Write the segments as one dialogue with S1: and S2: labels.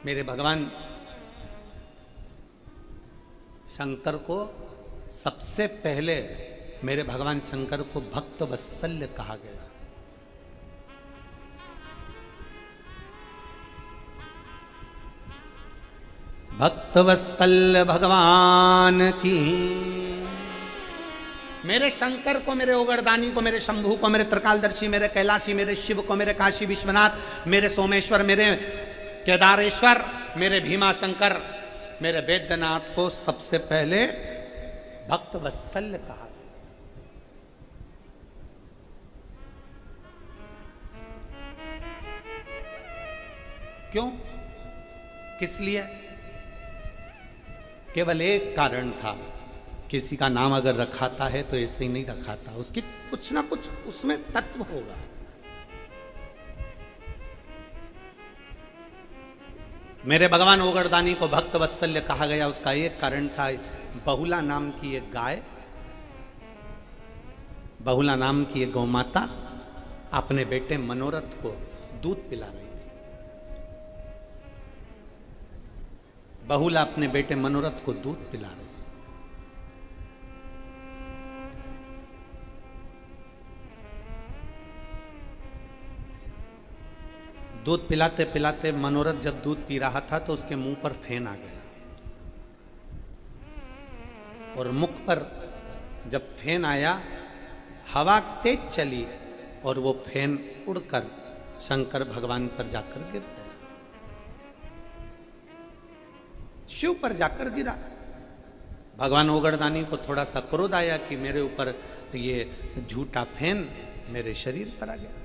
S1: मेरे भगवान शंकर को सबसे पहले, मेरे भगवान शंकर को भक्त वत्सल्य कहा गया। भक्त वत्सल्य भगवान की। मेरे शंकर को, मेरे ओगरदानी को, मेरे शंभू को, मेरे त्रिकालदर्शी, मेरे कैलाशी, मेरे शिव को, मेरे काशी विश्वनाथ, मेरे सोमेश्वर, मेरे केदारेश्वर, मेरे भीमा शंकर, मेरे वैद्यनाथ को सबसे पहले भक्त वत्सल्य कहा। क्यों? किस लिए? केवल एक कारण था, किसी का नाम अगर रखाता है तो ऐसे ही नहीं रखाता, उसकी कुछ ना कुछ उसमें तत्व होगा। मेरे भगवान ओगरदानी को भक्त वत्सल्य कहा गया, उसका एक कारण था, बहुला नाम की एक गाय, बहुला नाम की एक गौमाता अपने बेटे मनोरथ को दूध पिला रही थी। बहुला अपने बेटे मनोरथ को दूध पिला रही थी। दूध पिलाते पिलाते मनोरथ जब दूध पी रहा था तो उसके मुंह पर फेन आ गया, और मुख पर जब फेन आया, हवा तेज चली और वो फेन उड़कर शंकर भगवान पर जाकर गिर गया, शिव पर जाकर गिरा। भगवान ओगरदानी को थोड़ा सा क्रोध आया कि मेरे ऊपर ये झूठा फेन मेरे शरीर पर आ गया।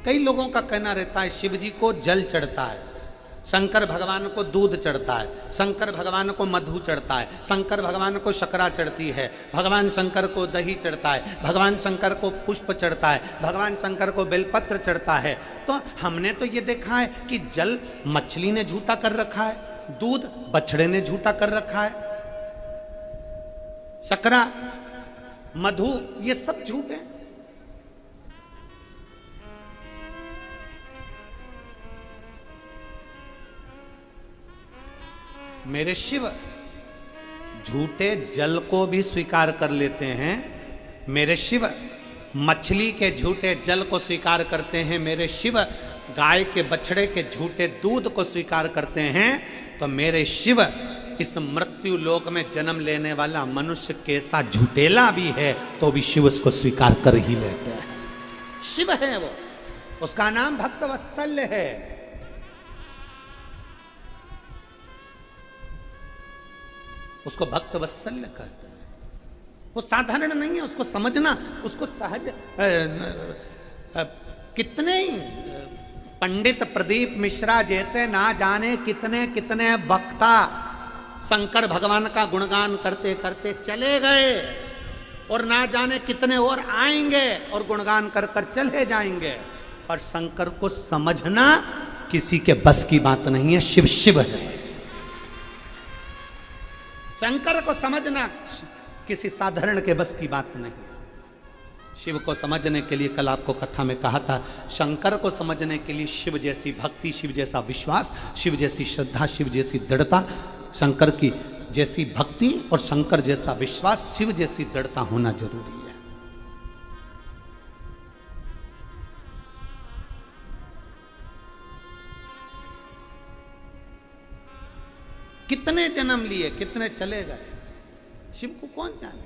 S1: कई लोगों का कहना रहता है शिव जी को जल चढ़ता है, शंकर भगवान को दूध चढ़ता है, शंकर भगवान को मधु चढ़ता है, शंकर भगवान को शकरा चढ़ती है, भगवान शंकर को दही चढ़ता है, भगवान शंकर को पुष्प चढ़ता है, भगवान शंकर को बेलपत्र चढ़ता है। तो हमने तो ये देखा है कि जल मछली ने झूठा कर रखा है, दूध बछड़े ने झूठा कर रखा है, शकरा मधु ये सब झूठ है। मेरे शिव झूठे जल को भी स्वीकार कर लेते हैं, मेरे शिव मछली के झूठे जल को स्वीकार करते हैं, मेरे शिव गाय के बछड़े के झूठे दूध को स्वीकार करते हैं। तो मेरे शिव इस मृत्यु लोक में जन्म लेने वाला मनुष्य कैसा झूठेला भी है तो भी शिव उसको स्वीकार कर ही लेते हैं। शिव है वो, उसका नाम भक्त वत्सल्य है। उसको भक्त वत्सल्य कहते हैं। वो साधारण नहीं है, उसको समझना, उसको सहज कितने ही पंडित प्रदीप मिश्रा जैसे ना जाने कितने कितने वक्ता शंकर भगवान का गुणगान करते करते चले गए, और ना जाने कितने और आएंगे और गुणगान कर कर चले जाएंगे, पर शंकर को समझना किसी के बस की बात नहीं है। शिव शिव है, शंकर को समझना किसी साधारण के बस की बात नहीं। शिव को समझने के लिए, कल आपको कथा में कहा था, शंकर को समझने के लिए शिव जैसी भक्ति, शिव जैसा विश्वास, शिव जैसी श्रद्धा, शिव जैसी दृढ़ता, शंकर की जैसी भक्ति और शंकर जैसा विश्वास, शिव जैसी दृढ़ता होना जरूरी है। कितने जन्म लिए, कितने चले गए, शिव को कौन जाने,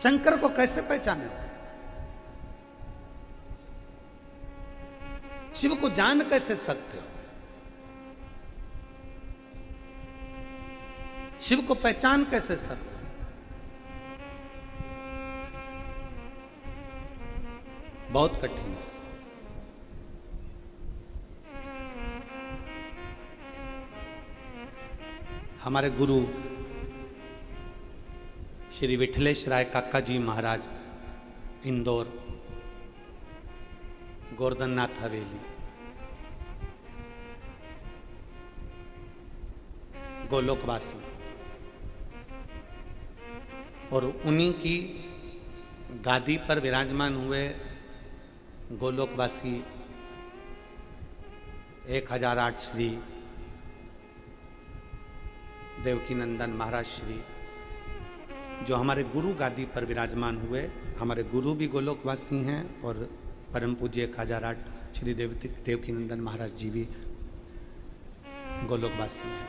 S1: शंकर को कैसे पहचाने? शिव को जान कैसे सकते हो? शिव को पहचान कैसे सकते हो? बहुत कठिन है। हमारे गुरु श्री विठलेश राय काका जी महाराज, इंदौर, गोवर्धननाथ हवेली, गोलोकवासी, और उन्हीं की गादी पर विराजमान हुए गोलोकवासी 1008 श्री देवकी नंदन महाराज श्री जो हमारे गुरु गादी पर विराजमान हुए। हमारे गुरु भी गोलोकवासी हैं और परम पूज्य 1008 श्री देवकी नंदन महाराज जी भी गोलोकवासी हैं।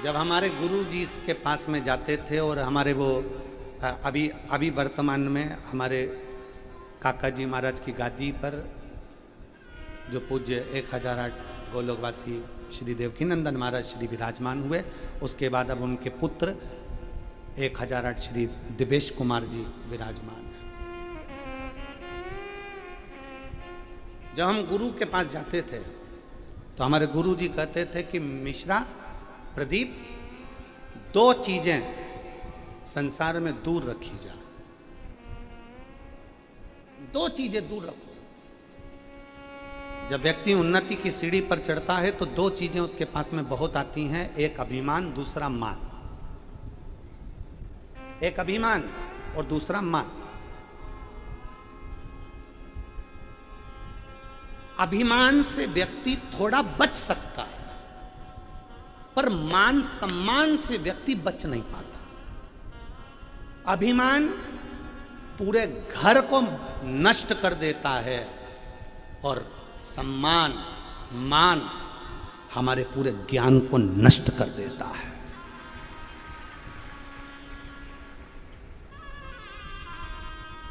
S1: जब हमारे गुरु जी के पास में जाते थे और हमारे वो अभी वर्तमान में हमारे काका जी महाराज की गादी पर जो पूज्य 1008 गोलोकवासी श्री देवकी नंदन महाराज श्री विराजमान हुए, उसके बाद अब उनके पुत्र 1008 श्री दिवेश कुमार जी विराजमान हैं। जब हम गुरु के पास जाते थे तो हमारे गुरु जी कहते थे कि मिश्रा प्रदीप, दो चीजें संसार में दूर रखी जा, दो चीजें दूर रखो। जब व्यक्ति उन्नति की सीढ़ी पर चढ़ता है तो दो चीजें उसके पास में बहुत आती हैं, एक अभिमान, दूसरा मान। एक अभिमान और दूसरा मान। अभिमान से व्यक्ति थोड़ा बच सकता है, पर मान सम्मान से व्यक्ति बच नहीं पाता। अभिमान पूरे घर को नष्ट कर देता है और सम्मान, मान हमारे पूरे ज्ञान को नष्ट कर देता है।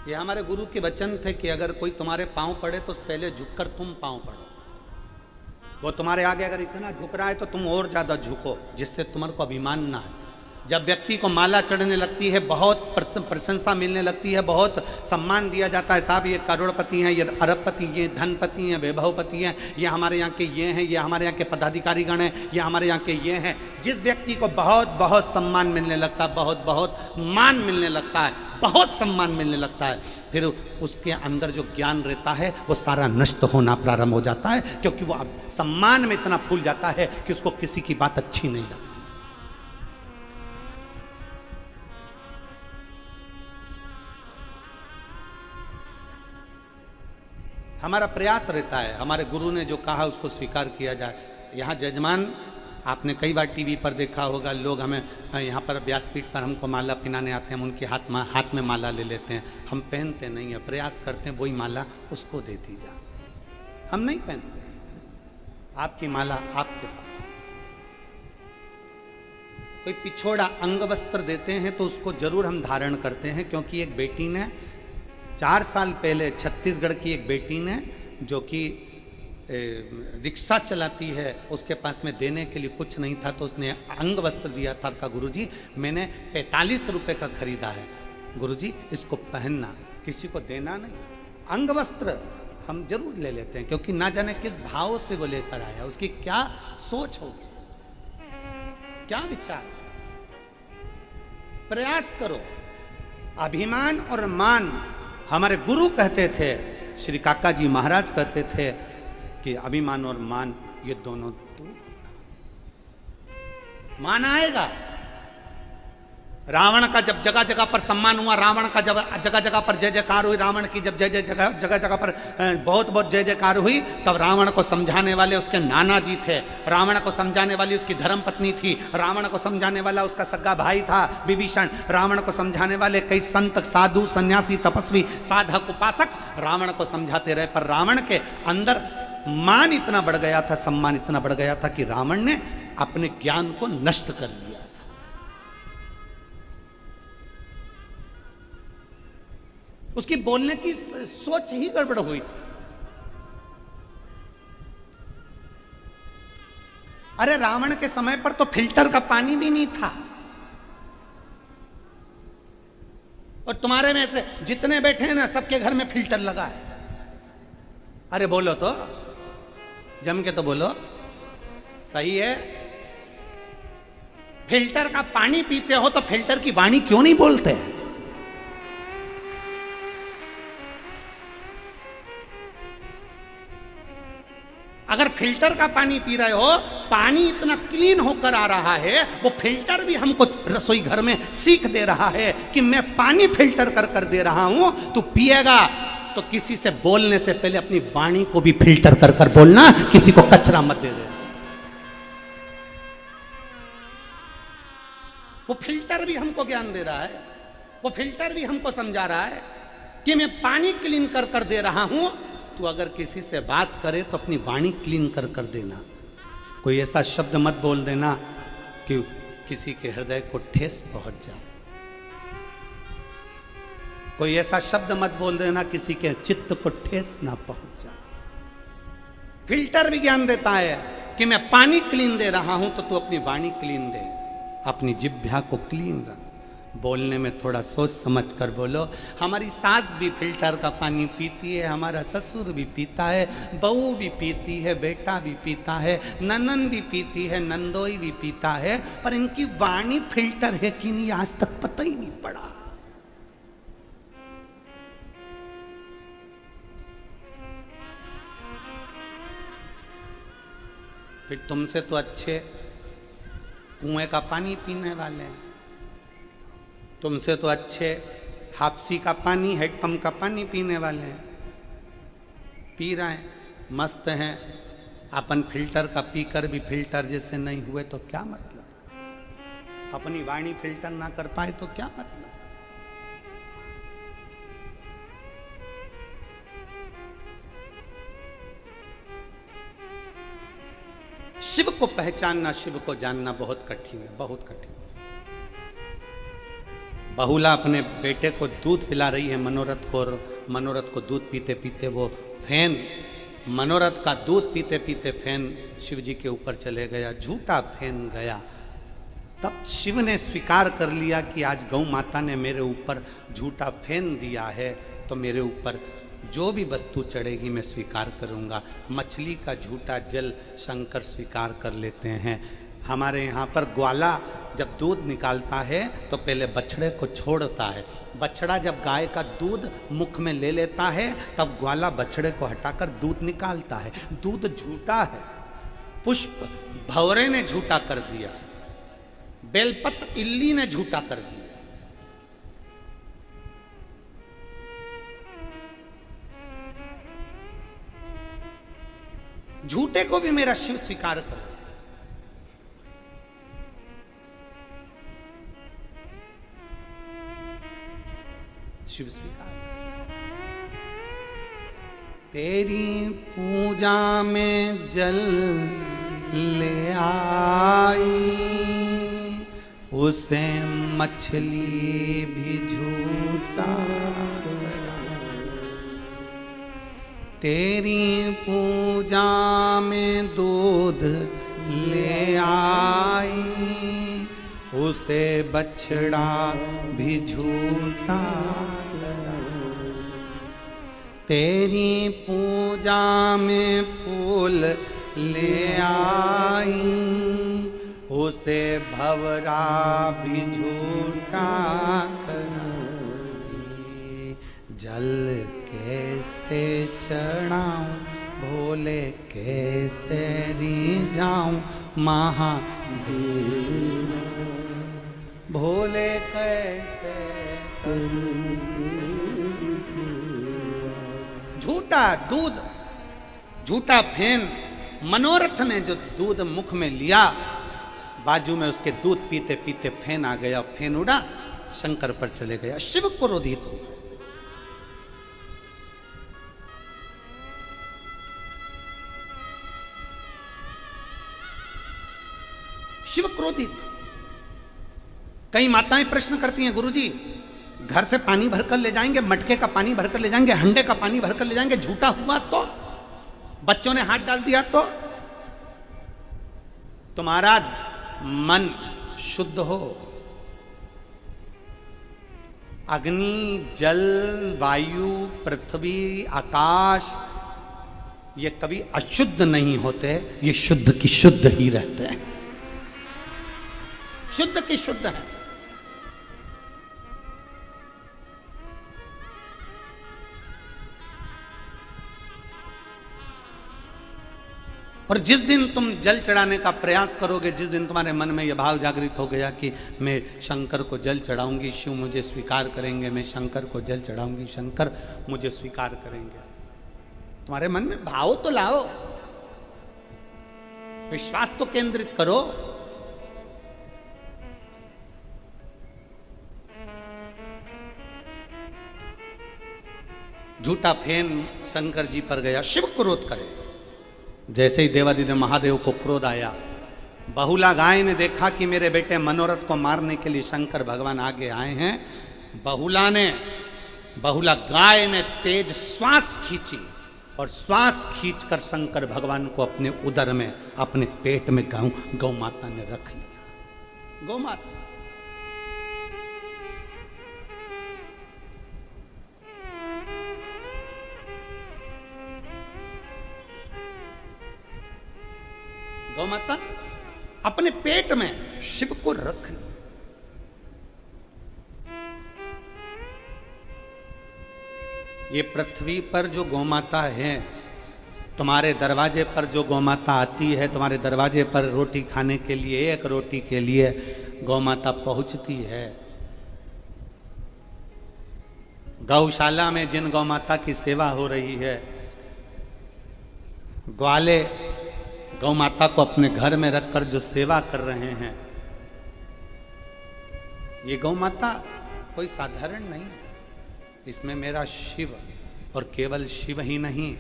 S1: ये हमारे गुरु के वचन थे कि अगर कोई तुम्हारे पांव पड़े तो पहले झुककर तुम पांव पड़ो। वो तुम्हारे आगे अगर इतना झुक रहा है तो तुम और ज्यादा झुको, जिससे तुम्हारे को अभिमान ना है। जब व्यक्ति को माला चढ़ने लगती है, बहुत प्रशंसा मिलने लगती है, बहुत सम्मान दिया जाता है, साहब ये करोड़पति हैं, ये अरबपति, ये धनपति हैं, वैभवपति हैं, ये हमारे यहाँ के ये हैं, ये हमारे यहाँ के पदाधिकारीगण हैं, ये हमारे यहाँ के ये हैं। जिस व्यक्ति को बहुत बहुत सम्मान मिलने लगता है, बहुत बहुत मान मिलने लगता है, बहुत सम्मान मिलने लगता है, फिर उसके अंदर जो ज्ञान रहता है वो सारा नष्ट होना प्रारंभ हो जाता है, क्योंकि वो अब सम्मान में इतना फूल जाता है कि उसको किसी की बात अच्छी नहीं लगती। हमारा प्रयास रहता है, हमारे गुरु ने जो कहा उसको स्वीकार किया जाए। यहाँ जजमान, आपने कई बार टीवी पर देखा होगा, लोग हमें यहाँ पर व्यासपीठ पर हमको माला पिनाने आते हैं, हम उनके हाथ में माला ले लेते हैं, हम पहनते नहीं है, प्रयास करते हैं वही माला उसको दे दी जाए। हम नहीं पहनते, आपकी माला आपके पास। कोई पिछोड़ा अंग वस्त्र देते हैं तो उसको जरूर हम धारण करते हैं, क्योंकि एक बेटी ने 4 साल पहले छत्तीसगढ़ की एक बेटी ने, जो कि रिक्शा चलाती है, उसके पास में देने के लिए कुछ नहीं था तो उसने अंग वस्त्र दिया था। का गुरुजी मैंने 45 रुपए का खरीदा है, गुरुजी इसको पहनना, किसी को देना नहीं। अंग वस्त्र हम जरूर ले लेते हैं, क्योंकि ना जाने किस भाव से वो लेकर आया, उसकी क्या सोच होगी, क्या विचार। प्रयास करो। अभिमान और मान, हमारे गुरु कहते थे, श्री काका जी महाराज कहते थे कि अभिमान और मान ये दोनों दूर होना। मान आएगा। रावण का जब जगह जगह पर सम्मान हुआ, रावण का जब जगह जगह पर जय जयकार हुई, रावण की जब जगह जगह पर बहुत बहुत जय जयकार हुई, तब रावण को समझाने वाले उसके नाना जी थे, रावण को समझाने वाली उसकी धर्म पत्नी थी, रावण को समझाने वाला उसका सगा भाई था विभीषण, रावण को समझाने वाले कई संत, साधु, सन्यासी, तपस्वी, साधक, उपासक रावण को समझाते रहे। पर रावण के अंदर मान इतना बढ़ गया था, सम्मान इतना बढ़ गया था कि रावण ने अपने ज्ञान को नष्ट कर दिया। उसकी बोलने की सोच ही गड़बड़ हुई थी। अरे रावण के समय पर तो फिल्टर का पानी भी नहीं था, और तुम्हारे में से जितने बैठे हैं ना, सबके घर में फिल्टर लगा है। अरे बोलो तो, जम के तो बोलो, सही है। फिल्टर का पानी पीते हो तो फिल्टर की वाणी क्यों नहीं बोलते? अगर फिल्टर का पानी पी रहे हो, पानी इतना क्लीन होकर आ रहा है, वो फिल्टर भी हमको रसोई घर में सीख दे रहा है कि मैं पानी फिल्टर कर कर दे रहा हूं, तू पिएगा तो किसी से बोलने से पहले अपनी वाणी को भी फिल्टर कर कर बोलना, किसी को कचरा मत दे दे। वो फिल्टर भी हमको ज्ञान दे रहा है, वो फिल्टर भी हमको समझा रहा है कि मैं पानी क्लीन कर कर दे रहा हूं, तो अगर किसी से बात करे तो अपनी वाणी क्लीन कर कर देना। कोई ऐसा शब्द मत बोल देना कि किसी के हृदय को ठेस पहुंच जाए। कोई ऐसा शब्द मत बोल देना किसी के चित्त को ठेस ना पहुंच जाए। फिल्टर भी ज्ञान देता है कि मैं पानी क्लीन दे रहा हूं तो तू अपनी वाणी क्लीन दे, अपनी जिह्वा को क्लीन रख। बोलने में थोड़ा सोच समझ कर बोलो। हमारी सास भी फिल्टर का पानी पीती है, हमारा ससुर भी पीता है, बहू भी पीती है, बेटा भी पीता है, ननन भी पीती है, नंदोई भी पीता है, पर इनकी वाणी फिल्टर है कि नहीं आज तक पता ही नहीं पड़ा। फिर तुमसे तो अच्छे कुएं का पानी पीने वाले हैं, तुमसे तो अच्छे हापसी का पानी, हैडपंप का पानी पीने वाले हैं, पी रहे हैं, मस्त हैं। अपन फिल्टर का पीकर भी फिल्टर जैसे नहीं हुए तो क्या मतलब? अपनी वाणी फिल्टर ना कर पाए तो क्या मतलब? शिव को पहचानना, शिव को जानना बहुत कठिन है, बहुत कठिन। बहुला अपने बेटे को दूध पिला रही है मनोरथ को, और मनोरथ को दूध पीते पीते वो फैन, मनोरथ का दूध पीते पीते फैन शिव जी के ऊपर चले गया, झूठा फैन गया। तब शिव ने स्वीकार कर लिया कि आज गौ माता ने मेरे ऊपर झूठा फैन दिया है, तो मेरे ऊपर जो भी वस्तु चढ़ेगी मैं स्वीकार करूंगा। मछली का झूठा जल शंकर स्वीकार कर लेते हैं। हमारे यहाँ पर ग्वाला जब दूध निकालता है तो पहले बछड़े को छोड़ता है। बछड़ा जब गाय का दूध मुख में ले लेता है तब ग्वाला बछड़े को हटाकर दूध निकालता है। दूध झूठा है, पुष्प भंवरे ने झूठा कर दिया, बेलपत्र इल्ली ने झूठा कर दिया। झूठे को भी मेरा शिव स्वीकार कर, शिव स्वीकार। तेरी पूजा में जल ले आई, उसे मछली भी झूठा। तेरी पूजा में दूध ले आई, उसे बछड़ा भी झूठा। तेरी पूजा में फूल ले आई, उसे भंवरा भी झूठा। जल कैसे चढ़ाऊं भोले कैसे रिझाऊं महादेव, भोले कैसे करूं। झूठा दूध, झूठा फैन, मनोरथ ने जो दूध मुख में लिया, बाजू में उसके दूध पीते पीते फैन आ गया, फैन उड़ा शंकर पर चले गया, शिव क्रोधित हो गए। शिव क्रोधित। कई माताएं प्रश्न करती हैं, गुरुजी घर से पानी भरकर ले जाएंगे, मटके का पानी भरकर ले जाएंगे, हंडे का पानी भरकर ले जाएंगे, झूठा हुआ तो, बच्चों ने हाथ डाल दिया तो। तुम्हारा मन शुद्ध हो, अग्नि जल वायु पृथ्वी आकाश ये कभी अशुद्ध नहीं होते, ये शुद्ध की शुद्ध ही रहते हैं, शुद्ध की शुद्ध है। और जिस दिन तुम जल चढ़ाने का प्रयास करोगे, जिस दिन तुम्हारे मन में यह भाव जागृत हो गया कि मैं शंकर को जल चढ़ाऊंगी, शिव मुझे स्वीकार करेंगे, मैं शंकर को जल चढ़ाऊंगी, शंकर मुझे स्वीकार करेंगे, तुम्हारे मन में भाव तो लाओ, विश्वास तो केंद्रित करो। झूठा फेन शंकर जी पर गया, शिव क्रोध करे। जैसे ही देवादिदेव महादेव को क्रोध आया, बहुला गाय ने देखा कि मेरे बेटे मनोरथ को मारने के लिए शंकर भगवान आगे आए हैं। बहुला गाय ने तेज श्वास खींची और श्वास खींचकर शंकर भगवान को अपने उदर में, अपने पेट में गौ माता ने रख लिया। गौ माता अपने पेट में शिव को रख लिया। ये पृथ्वी पर जो गौमाता है, तुम्हारे दरवाजे पर जो गौमाता आती है, तुम्हारे दरवाजे पर रोटी खाने के लिए, एक रोटी के लिए गौमाता पहुंचती है। गौशाला में जिन गौमाता की सेवा हो रही है, ग्वाले गौ माता को अपने घर में रखकर जो सेवा कर रहे हैं, ये गौ माता कोई साधारण नहीं है। इसमें मेरा शिव, और केवल शिव ही नहीं,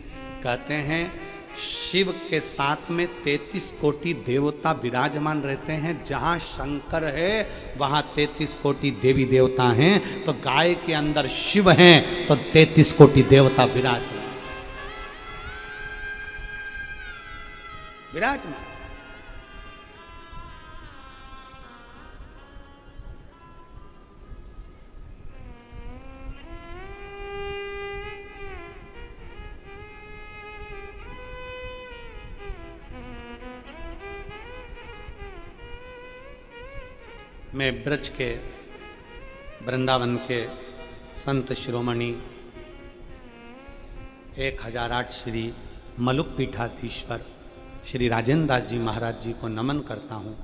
S1: कहते हैं शिव के साथ में 33 कोटि देवता विराजमान रहते हैं। जहां शंकर है वहां 33 कोटि देवी देवता हैं। तो गाय के अंदर शिव हैं तो 33 कोटि देवता विराजमान। मैं ब्रज के, वृंदावन के संत शिरोमणि 1008 श्री मलुक पीठाधीश्वर श्री राजेंद्र दास जी महाराज जी को नमन करता हूँ।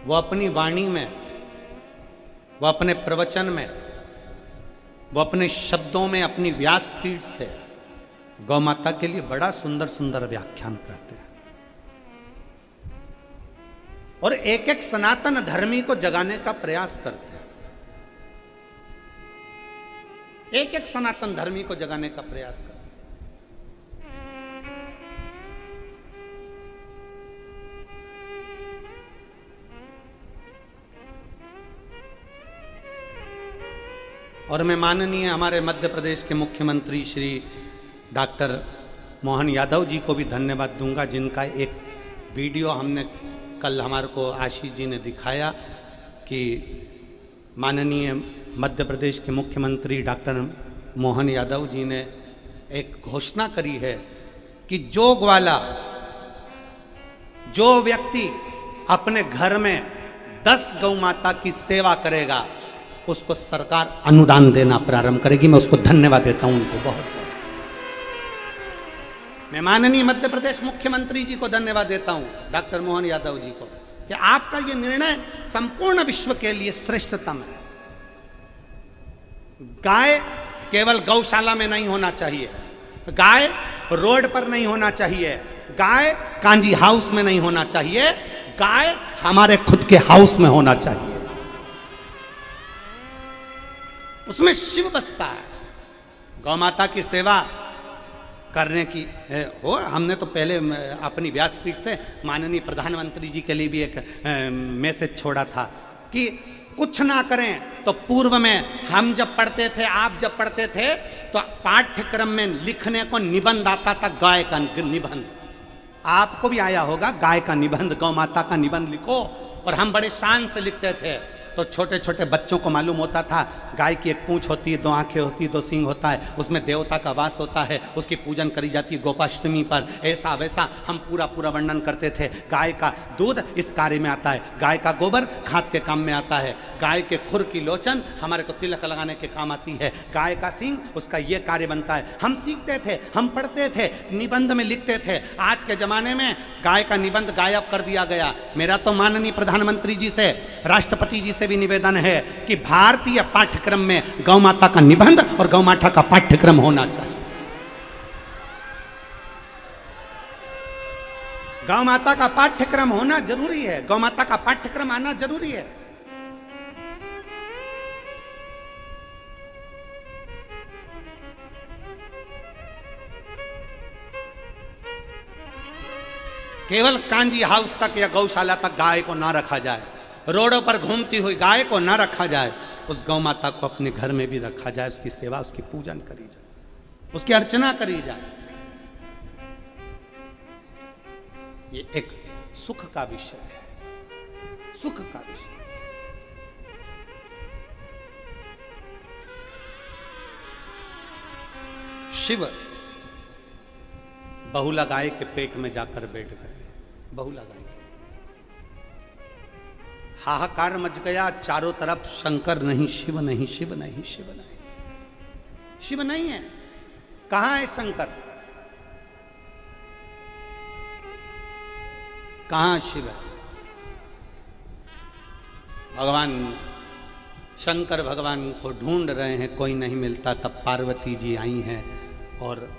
S1: वो अपनी वाणी में, वो अपने प्रवचन में, वो अपने शब्दों में, अपनी व्यासपीठ से गौ माता के लिए बड़ा सुंदर सुंदर व्याख्यान करते हैं और एक एक सनातन धर्मी को जगाने का प्रयास करते हैं। एक एक सनातन धर्मी को जगाने का प्रयास करते हैं। और मैं माननीय हमारे मध्य प्रदेश के मुख्यमंत्री श्री डॉक्टर मोहन यादव जी को भी धन्यवाद दूंगा, जिनका एक वीडियो हमने कल हमारे को आशीष जी ने दिखाया कि माननीय मध्य प्रदेश के मुख्यमंत्री डॉक्टर मोहन यादव जी ने एक घोषणा करी है कि जो ग्वाला, जो व्यक्ति अपने घर में 10 गौ माता की सेवा करेगा उसको सरकार अनुदान देना प्रारंभ करेगी। मैं उसको धन्यवाद देता हूं, उनको बहुत बहुत। मैं माननीय मध्य प्रदेश मुख्यमंत्री जी को धन्यवाद देता हूं, डॉक्टर मोहन यादव जी को, कि आपका ये निर्णय संपूर्ण विश्व के लिए श्रेष्ठतम है। गाय केवल गौशाला में नहीं होना चाहिए, गाय रोड पर नहीं होना चाहिए, गाय कांजी हाउस में नहीं होना चाहिए, गाय हमारे खुद के हाउस में होना चाहिए। उसमें शिव बसता है। गौ माता की सेवा करने की हो, हमने तो पहले अपनी व्यासपीठ से माननीय प्रधानमंत्री जी के लिए भी एक मैसेज छोड़ा था कि कुछ ना करें तो पूर्व में हम जब पढ़ते थे, आप जब पढ़ते थे, तो पाठ्यक्रम में लिखने को निबंध आता था, गाय का निबंध। आपको भी आया होगा गाय का निबंध, गौ माता का निबंध लिखो। और हम बड़े शान से लिखते थे तो छोटे छोटे बच्चों को मालूम होता था गाय की एक पूंछ होती है, 2 आंखें होती है, 2 सींग होता है, उसमें देवता का वास होता है, उसकी पूजन करी जाती है गोपाष्टमी पर। ऐसा वैसा हम पूरा पूरा वर्णन करते थे। गाय का दूध इस कार्य में आता है, गाय का गोबर खाद के काम में आता है, गाय के खुर की लोचन हमारे को तिलक लगाने के काम आती है, गाय का सींग उसका ये कार्य बनता है। हम सीखते थे, हम पढ़ते थे, निबंध में लिखते थे। आज के जमाने में गाय का निबंध गायब कर दिया गया। मेरा तो माननीय प्रधानमंत्री जी से, राष्ट्रपति जी से भी निवेदन है कि भारतीय पाठ्यक्रम में गौ माता का निबंध और गौ माता का पाठ्यक्रम होना चाहिए। गौ माता का पाठ्यक्रम होना जरूरी है, गौ माता का पाठ्यक्रम आना जरूरी है। केवल कांजी हाउस तक या गौशाला तक गाय को ना रखा जाए, रोडों पर घूमती हुई गाय को ना रखा जाए, उस गौ माता को अपने घर में भी रखा जाए, उसकी सेवा, उसकी पूजन करी जाए, उसकी अर्चना करी जाए। ये एक सुख का विषय है, सुख का विषय। शिव बहुला गाय के पेट में जाकर बैठ गए। बहुला गाय, हाहाकार मच गया चारों तरफ, शंकर नहीं, शिव नहीं, शिव नहीं, शिव नहीं, शिव नहीं है। कहां है शंकर, कहां शिव है? भगवान शंकर भगवान को ढूंढ रहे हैं, कोई नहीं मिलता। तब पार्वती जी आई हैं और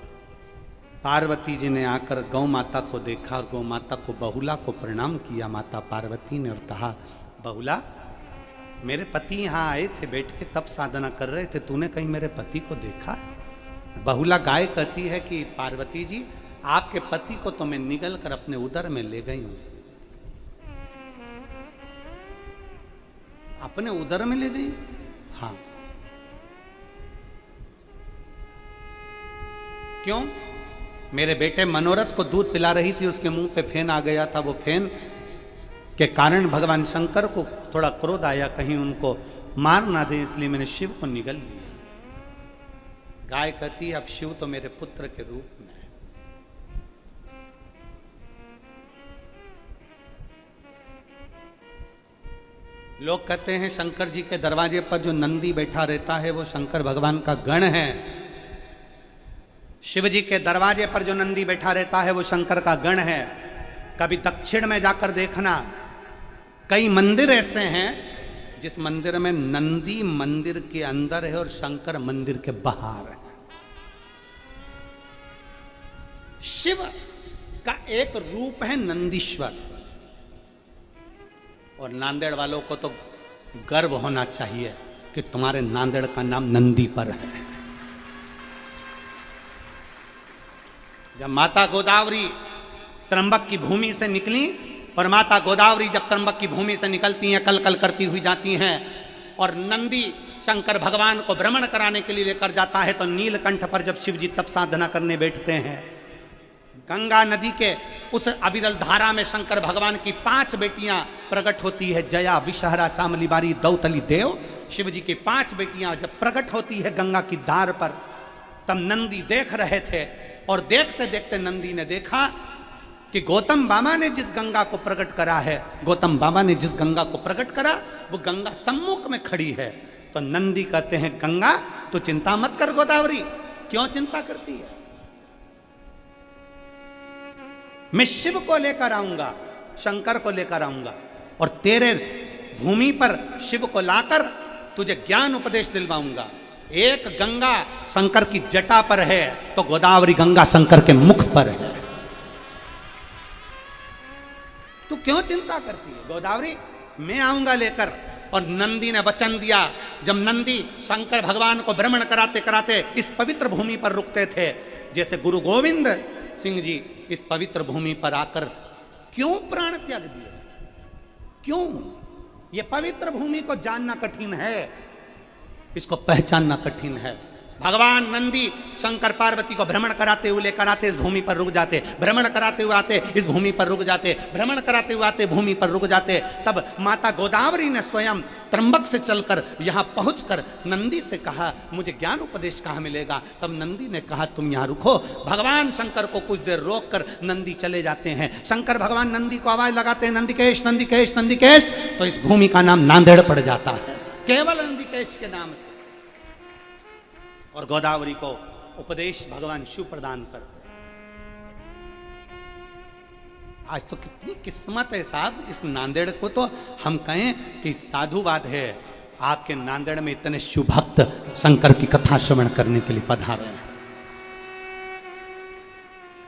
S1: पार्वती जी ने आकर गौ माता को देखा और गौ माता को, बहुला को प्रणाम किया माता पार्वती ने और कहा, बहुला मेरे पति यहाँ आए थे, बैठ के तब साधना कर रहे थे, तूने कहीं मेरे पति को देखा? बहुला गाय कहती है कि पार्वती जी, आपके पति को तो मैं निगल कर अपने उदर में ले गई हूं। अपने उदर में ले गई? हाँ। क्यों? मेरे बेटे मनोरथ को दूध पिला रही थी, उसके मुंह पे फेन आ गया था। वो फेन के कारण भगवान शंकर को थोड़ा क्रोध आया, कहीं उनको मार ना दे, इसलिए मैंने शिव को निगल लिया। गाय कहती, अब शिव तो मेरे पुत्र के रूप में है। लोग कहते हैं शंकर जी के दरवाजे पर जो नंदी बैठा रहता है वो शंकर भगवान का गण है। शिव जी के दरवाजे पर जो नंदी बैठा रहता है वो शंकर का गण है। कभी दक्षिण में जाकर देखना, कई मंदिर ऐसे हैं जिस मंदिर में नंदी मंदिर के अंदर है और शंकर मंदिर के बाहर है। शिव का एक रूप है नंदीश्वर, और नांदेड़ वालों को तो गर्व होना चाहिए कि तुम्हारे नांदेड़ का नाम नंदी पर है। जब माता गोदावरी त्र्यंबक की भूमि से निकली, और माता गोदावरी जब त्र्यंबक की भूमि से निकलती हैं, कल कल करती हुई जाती हैं, और नंदी शंकर भगवान को भ्रमण कराने के लिए लेकर जाता है, तो नीलकंठ पर जब शिव जी तप साधना करने बैठते हैं, गंगा नदी के उस अविरल धारा में शंकर भगवान की 5 बेटियां प्रकट होती है। जया, विषहरा, शामली बारी, दौतली, देव। शिव जी की 5 बेटियां जब प्रकट होती है गंगा की धार पर, तब नंदी देख रहे थे, और देखते देखते नंदी ने देखा कि गौतम बाबा ने जिस गंगा को प्रकट करा है, गौतम बाबा ने जिस गंगा को प्रकट करा, वो गंगा सम्मुख में खड़ी है। तो नंदी कहते हैं, गंगा तू चिंता मत कर गोदावरी, क्यों चिंता करती है? मैं शिव को लेकर आऊंगा, शंकर को लेकर आऊंगा, और तेरे भूमि पर शिव को लाकर तुझे ज्ञान उपदेश दिलवाऊंगा। एक गंगा शंकर की जटा पर है, तो गोदावरी गंगा शंकर के मुख पर है। तू क्यों चिंता करती है गोदावरी? मैं आऊंगा लेकर। और नंदी ने वचन दिया। जब नंदी शंकर भगवान को भ्रमण कराते कराते इस पवित्र भूमि पर रुकते थे, जैसे गुरु गोविंद सिंह जी इस पवित्र भूमि पर आकर क्यों प्राण त्याग दिए? क्यों? ये पवित्र भूमि को जानना कठिन है, इसको पहचानना कठिन है। भगवान नंदी शंकर पार्वती को भ्रमण कराते हुए लेकर आते, इस भूमि पर रुक जाते, भ्रमण कराते हुए आते, इस भूमि पर रुक जाते, भ्रमण कराते हुए आते, भूमि पर रुक जाते। तब माता गोदावरी ने स्वयं त्रंबक से चलकर यहाँ पहुंचकर नंदी से कहा, मुझे ज्ञान उपदेश कहाँ मिलेगा? तब नंदी ने कहा, तुम यहाँ रुको। भगवान शंकर को कुछ देर रोक कर नंदी चले जाते हैं। शंकर भगवान नंदी को आवाज लगाते हैं, नंदिकेश नंदिकेश नंदिकेश। तो इस भूमि का नाम नांदेड़ पड़ जाता है, केवल नंदिकेश के नाम से। और गोदावरी को उपदेश भगवान शिव प्रदान करते। आज तो कितनी किस्मत है साहब, इस नांदेड़ को तो हम कहें कि साधुवाद है। आपके नांदेड़ में इतने शिव भक्त शंकर की कथा श्रवण करने के लिए पधारे हैं।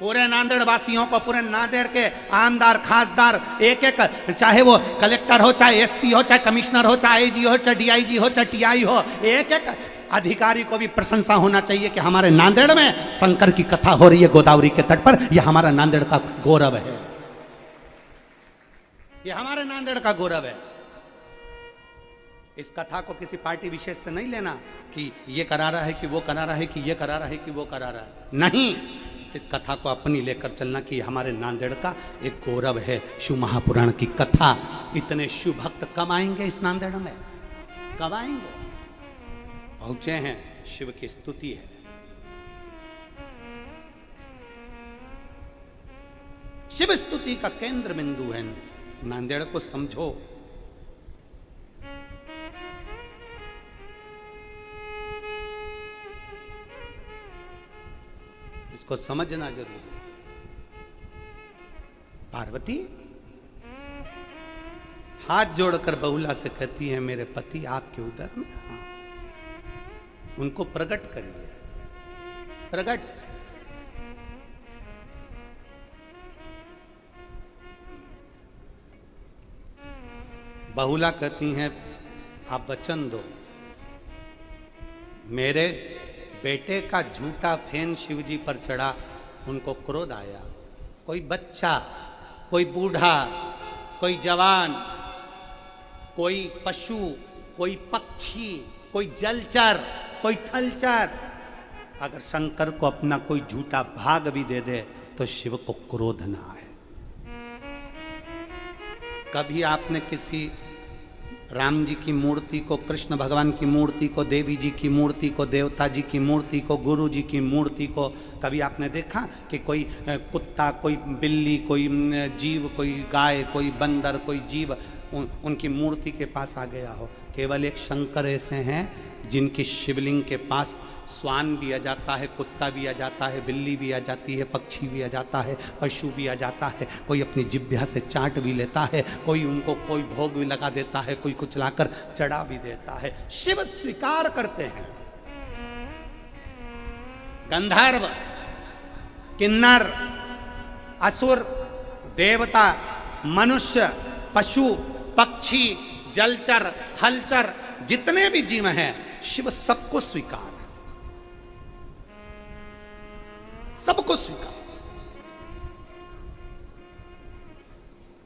S1: पूरे नांदेड़ वासियों को, पूरे नांदेड़ के आमदार खासदार, एक एक, चाहे वो कलेक्टर हो, चाहे एसपी हो, चाहे कमिश्नर हो, चाहे आईजी हो, चाहे डीआईजी हो, चाहे टीआई हो, एक एक अधिकारी को भी प्रशंसा होना चाहिए कि हमारे नांदेड़ में शंकर की कथा हो रही है गोदावरी के तट पर। यह हमारा नांदेड़ का गौरव है, यह हमारे नांदेड़ का गौरव है। इस कथा को किसी पार्टी विशेष से नहीं लेना कि ये करा रहा है, कि वो करा रहा है, कि ये करा रहा है, कि वो करा रहा है। नहीं, इस कथा को अपनी लेकर चलना कि हमारे नांदेड़ का एक गौरव है। शिव महापुराण की कथा, इतने शिव भक्त कब आएंगे इस नांदेड़ में? कब आएंगे? पहुंचे हैं, शिव की स्तुति है। शिव स्तुति का केंद्र बिंदु है नांदेड़ को समझो। इसको समझना जरूरी है। पार्वती हाथ जोड़कर बहुला से कहती है, मेरे पति आपके उदर में, हाँ, उनको प्रकट करिए, प्रकट। बहुला कहती हैं, आप वचन दो। मेरे बेटे का झूठा फेन शिवजी पर चढ़ा, उनको क्रोध आया। कोई बच्चा, कोई बूढ़ा, कोई जवान, कोई पशु, कोई पक्षी, कोई जलचर, कोई थलचर, अगर शंकर को अपना कोई झूठा भाग भी दे दे तो शिव को क्रोध ना आए। कभी आपने किसी राम जी की मूर्ति को, कृष्ण भगवान की मूर्ति को, देवी जी की मूर्ति को, देवता जी की मूर्ति को, गुरु जी की मूर्ति को कभी आपने देखा कि कोई कुत्ता, कोई बिल्ली, कोई जीव, कोई गाय, कोई बंदर, कोई जीव उनकी मूर्ति के पास आ गया हो? केवल एक शंकर ऐसे हैं जिनकी शिवलिंग के पास स्वान भी आ जाता है, कुत्ता भी आ जाता है, बिल्ली भी आ जाती है, पक्षी भी आ जाता है, पशु भी आ जाता है, कोई अपनी जिह्वा से चाट भी लेता है, कोई उनको कोई भोग भी लगा देता है, कोई कुछ लाकर चढ़ा भी देता है। शिव स्वीकार करते हैं। गंधर्व, किन्नर, असुर, देवता, मनुष्य, पशु, पक्षी, जलचर, थलचर, जितने भी जीव हैं, शिव सबको स्वीकार, सबको स्वीकार।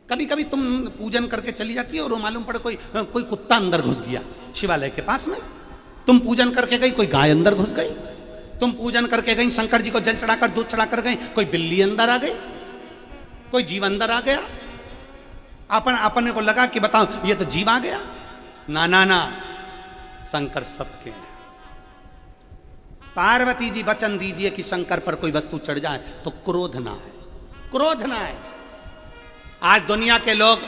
S1: कभी कभी तुम पूजन करके चली जाती हो और मालूम पड़े कोई कुत्ता अंदर घुस गया शिवालय के पास में। तुम पूजन करके गई, कोई गाय अंदर घुस गई। तुम पूजन करके गई, शंकर जी को जल चढ़ाकर दूध चढ़ाकर गई, कोई बिल्ली अंदर आ गई, कोई जीव अंदर आ गया। अपने को लगा कि बताओ ये तो जीव आ गया। ना ना ना, शंकर सबके हैं। पार्वती जी वचन दीजिए कि शंकर पर कोई वस्तु चढ़ जाए तो क्रोध ना है, क्रोध ना है। आज दुनिया के लोग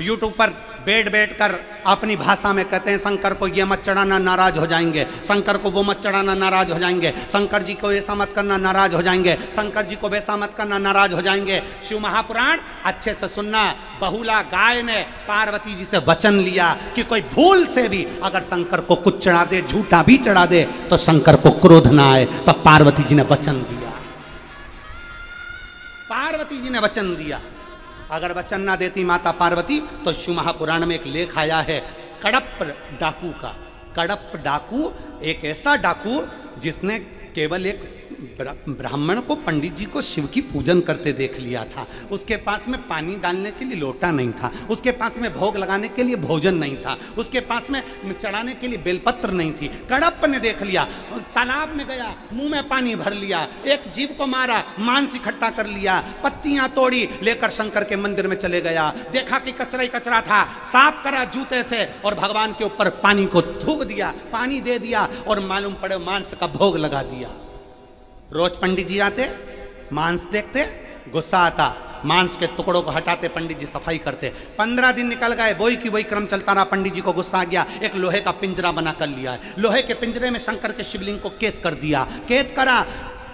S1: यूट्यूब पर बैठ कर अपनी भाषा में कहते हैं शंकर को ये मत चढ़ाना, नाराज हो जाएंगे, शंकर को वो मत चढ़ाना, नाराज हो जाएंगे, शंकर जी को ऐसा मत करना, नाराज हो जाएंगे, शंकर जी को वैसा मत करना, नाराज हो जाएंगे। शिव महापुराण अच्छे से सुनना। बहुला गाय ने पार्वती जी से वचन लिया कि कोई भूल से भी अगर शंकर को कुछ चढ़ा दे, झूठा भी चढ़ा दे, तो शंकर को क्रोध ना आए। तब पार्वती जी ने वचन दिया, पार्वती जी ने वचन दिया। अगर वचन ना देती माता पार्वती तो शिव महापुराण में एक लेख आया है कडप डाकू का। कडप डाकू एक ऐसा डाकू जिसने केवल एक ब्राह्मण को, पंडित जी को शिव की पूजन करते देख लिया था। उसके पास में पानी डालने के लिए लोटा नहीं था, उसके पास में भोग लगाने के लिए भोजन नहीं था, उसके पास में चढ़ाने के लिए बेलपत्र नहीं थी। कड़प्प ने देख लिया, तालाब में गया, मुंह में पानी भर लिया, एक जीव को मारा, मांस इकट्ठा कर लिया, पत्तियां तोड़ी, लेकर शंकर के मंदिर में चले गया। देखा कि कचरा ही कचरा था, साफ करा जूते से और भगवान के ऊपर पानी को थूक दिया, पानी दे दिया और मालूम पड़े मांस का भोग लगा दिया। रोज पंडित जी आते, मांस देखते, गुस्सा आता, मांस के टुकड़ों को हटाते, पंडित जी सफाई करते। 15 दिन निकल गए, वही की वही क्रम चलता रहा। पंडित जी को गुस्सा आ गया, एक लोहे का पिंजरा बना कर लिया है। लोहे के पिंजरे में शंकर के शिवलिंग को कैद कर दिया। कैद करा,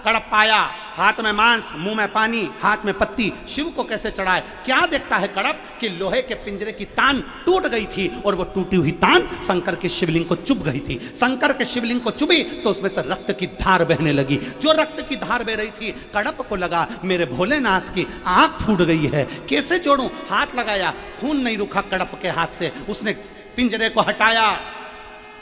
S1: कड़प्प आया, हाथ में मांस, मुंह में पानी, हाथ में पत्ती। शिव को कैसे चढ़ाए? क्या देखता है कड़प्प कि लोहे के पिंजरे की तान टूट गई थी और वो टूटी हुई तान शंकर के शिवलिंग को चुभ गई थी। शंकर के शिवलिंग को चुभी तो उसमें से रक्त की धार बहने लगी। जो रक्त की धार बह रही थी, कड़प्प को लगा मेरे भोलेनाथ की आंख फूट गई है, कैसे जोड़ूं? हाथ लगाया, खून नहीं रुका कड़प्प के हाथ से। उसने पिंजरे को हटाया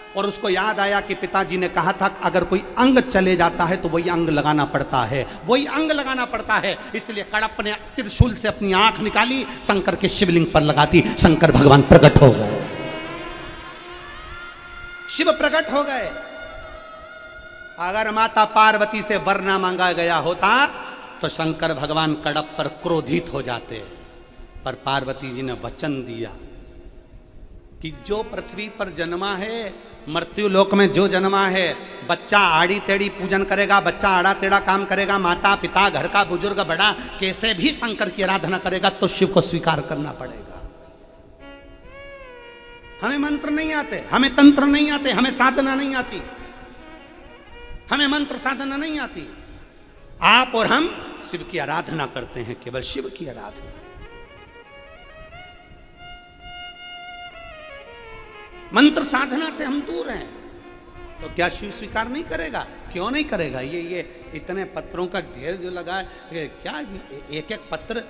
S1: और उसको याद आया कि पिताजी ने कहा था अगर कोई अंग चले जाता है तो वही अंग लगाना पड़ता है, वही अंग लगाना पड़ता है। इसलिए कड़प्प ने त्रिशूल से अपनी आंख निकाली, शंकर के शिवलिंग पर लगाती। शंकर भगवान प्रकट हो गए, शिव प्रकट हो गए। अगर माता पार्वती से वर ना मांगा गया होता तो शंकर भगवान कड़प्प पर क्रोधित हो जाते, पर पार्वती जी ने वचन दिया कि जो पृथ्वी पर जन्मा है, मृत्यु लोक में जो जन्मा है, बच्चा आड़ी टेढ़ी पूजन करेगा, बच्चा आड़ा टेढ़ा काम करेगा, माता पिता घर का बुजुर्ग बड़ा कैसे भी शंकर की आराधना करेगा तो शिव को स्वीकार करना पड़ेगा। हमें मंत्र नहीं आते, हमें तंत्र नहीं आते, हमें साधना नहीं आती, हमें मंत्र साधना नहीं आती। आप और हम शिव की आराधना करते हैं, केवल शिव की आराधना। मंत्र साधना से हम दूर हैं, तो क्या शिव स्वीकार नहीं करेगा? क्यों नहीं करेगा? ये इतने पत्रों का ढेर जो लगा है, क्या एक एक पत्र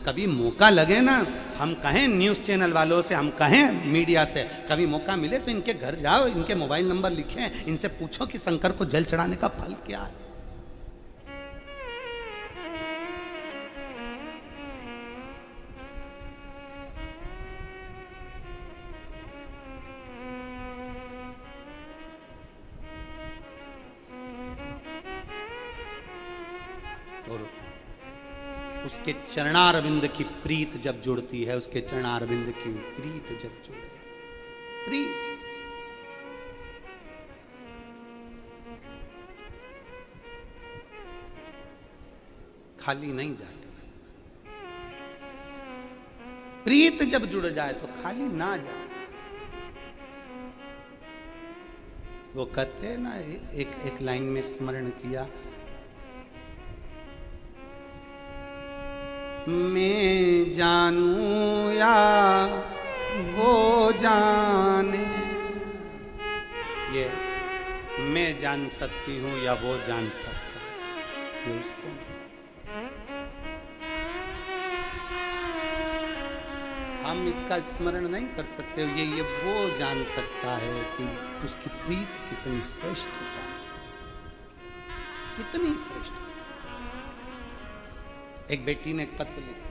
S1: कभी मौका लगे ना, हम कहें न्यूज़ चैनल वालों से, हम कहें मीडिया से, कभी मौका मिले तो इनके घर जाओ, इनके मोबाइल नंबर लिखें, इनसे पूछो कि शंकर को जल चढ़ाने का फल क्या है। और उसके चरणारविंद की प्रीत जब जुड़ती है, उसके चरणारविंद की प्रीत जब जुड़े, प्रीत खाली नहीं जाती। प्रीत जब जुड़ जाए तो खाली ना जाए। वो कहते हैं ना, एक लाइन में स्मरण किया, मैं जानूं या वो जाने। ये मैं जान सकती हूं या वो जान सकता है, ये उसको। हम इसका स्मरण नहीं कर सकते, ये वो जान सकता है कि उसकी प्रीत कितनी श्रेष्ठ है, कितनी श्रेष्ठ। एक बेटी ने एक पत्र लिखा,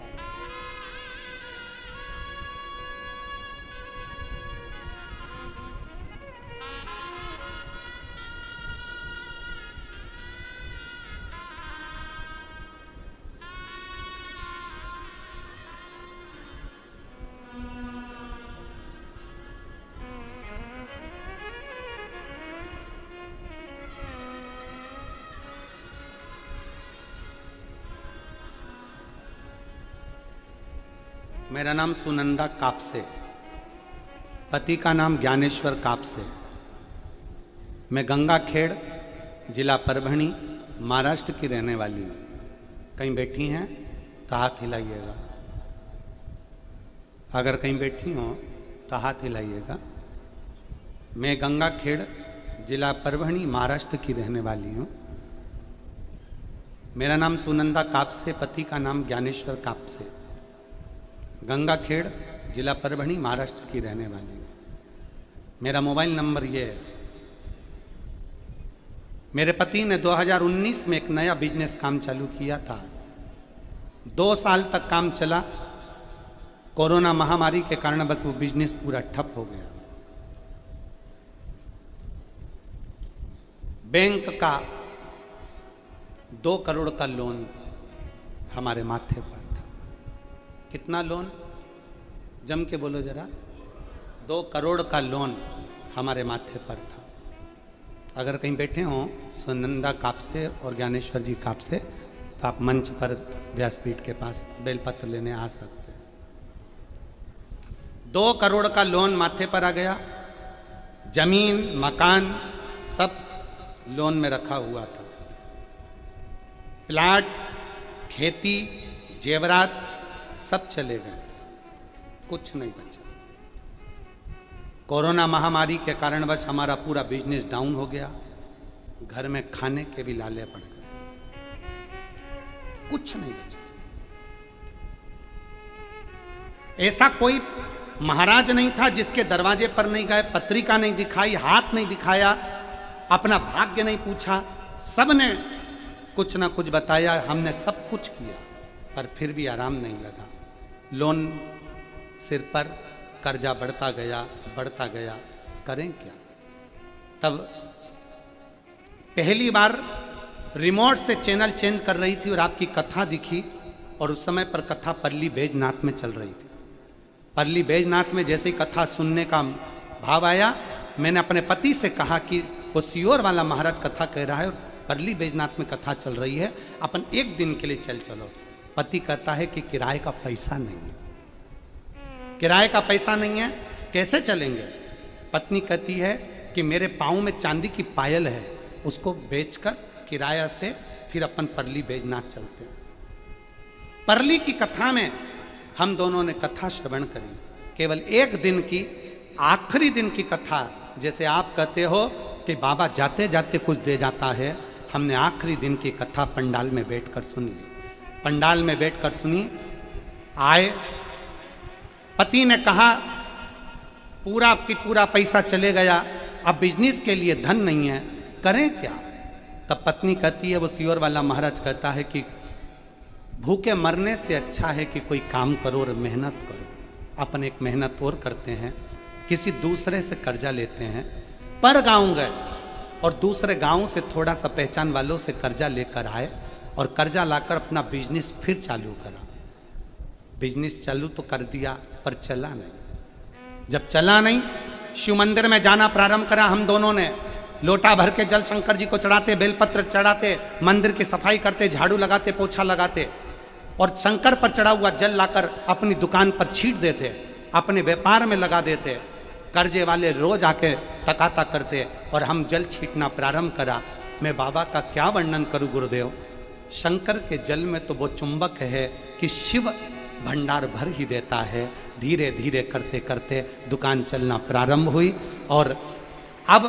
S1: मेरा नाम सुनंदा कापसे, पति का नाम ज्ञानेश्वर कापसे। मैं गंगाखेड़, जिला परभणी, महाराष्ट्र की रहने वाली हूँ। कहीं बैठी हैं तो हाथ हिलाइएगा, अगर कहीं बैठी हो तो हाथ हिलाइएगा। मैं गंगाखेड़, जिला परभणी, महाराष्ट्र की रहने वाली हूँ। मेरा नाम सुनंदा कापसे, पति का नाम ज्ञानेश्वर कापसे। गंगाखेड़, जिला परभणी, महाराष्ट्र की रहने वाली हूँ। मेरा मोबाइल नंबर ये है। मेरे पति ने 2019 में एक नया बिजनेस काम चालू किया था। 2 साल तक काम चला। कोरोना महामारी के कारण बस वो बिजनेस पूरा ठप हो गया। बैंक का 2 करोड़ का लोन हमारे माथे पर था। कितना लोन? जम के बोलो जरा। 2 करोड़ का लोन हमारे माथे पर था। अगर कहीं बैठे हों सुनंदा काप से और ज्ञानेश्वर जी काप से, तो आप मंच पर व्यासपीठ के पास बेलपत्र लेने आ सकते हैं। 2 करोड़ का लोन माथे पर आ गया। जमीन मकान सब लोन में रखा हुआ था। प्लाट, खेती, जेवरात सब चले गए थे, कुछ नहीं बचा। कोरोना महामारी के कारणवश हमारा पूरा बिजनेस डाउन हो गया। घर में खाने के भी लाले पड़ गए, कुछ नहीं बचा। ऐसा कोई महाराज नहीं था जिसके दरवाजे पर नहीं गए, पत्रिका नहीं दिखाई, हाथ नहीं दिखाया, अपना भाग्य नहीं पूछा। सबने कुछ ना कुछ बताया, हमने सब कुछ किया, पर फिर भी आराम नहीं लगा। लोन सिर पर, कर्जा बढ़ता गया बढ़ता गया, करें क्या? तब पहली बार रिमोट से चैनल चेंज कर रही थी और आपकी कथा दिखी, और उस समय पर कथा परली बैजनाथ में चल रही थी। परली बैजनाथ में जैसे ही कथा सुनने का भाव आया, मैंने अपने पति से कहा कि वो सियोर वाला महाराज कथा कह रहा है और परली बैजनाथ में कथा चल रही है, अपन एक दिन के लिए चलो। पति कहता है कि किराए का पैसा नहीं है। किराए का पैसा नहीं है, कैसे चलेंगे? पत्नी कहती है कि मेरे पाँव में चांदी की पायल है, उसको बेचकर किराया से फिर अपन परली बैजनाथ चलते हैं। परली की कथा में हम दोनों ने कथा श्रवण करी। केवल एक दिन की, आखिरी दिन की कथा। जैसे आप कहते हो कि बाबा जाते जाते कुछ दे जाता है, हमने आखिरी दिन की कथा पंडाल में बैठकर सुनी। पंडाल में बैठकर सुनी। आए, पति ने कहा पूरा की पूरा पैसा चले गया, अब बिजनेस के लिए धन नहीं है, करें क्या? तब पत्नी कहती है, वो सियोर वाला महाराज कहता है कि भूखे मरने से अच्छा है कि कोई काम करो और मेहनत करो। अपन एक मेहनत और करते हैं, किसी दूसरे से कर्जा लेते हैं। पर गाँव गए और दूसरे गाँव से थोड़ा सा पहचान वालों से कर्जा लेकर आए और कर्जा लाकर अपना बिजनेस फिर चालू करा। बिजनेस चालू तो कर दिया, पर चला नहीं। जब चला नहीं, शिव मंदिर में जाना प्रारंभ करा। हम दोनों ने लोटा भर के जल शंकर जी को चढ़ाते, बेलपत्र चढ़ाते, मंदिर की सफाई करते, झाड़ू लगाते, पोछा लगाते, और शंकर पर चढ़ा हुआ जल लाकर अपनी दुकान पर छीट देते, अपने व्यापार में लगा देते। कर्जे वाले रोज आके तकाता करते और हम जल छीटना प्रारंभ करा। मैं बाबा का क्या वर्णन करूं गुरुदेव। शंकर के जल में तो वो चुंबक है कि शिव भंडार भर ही देता है। धीरे धीरे करते करते दुकान चलना प्रारंभ हुई, और अब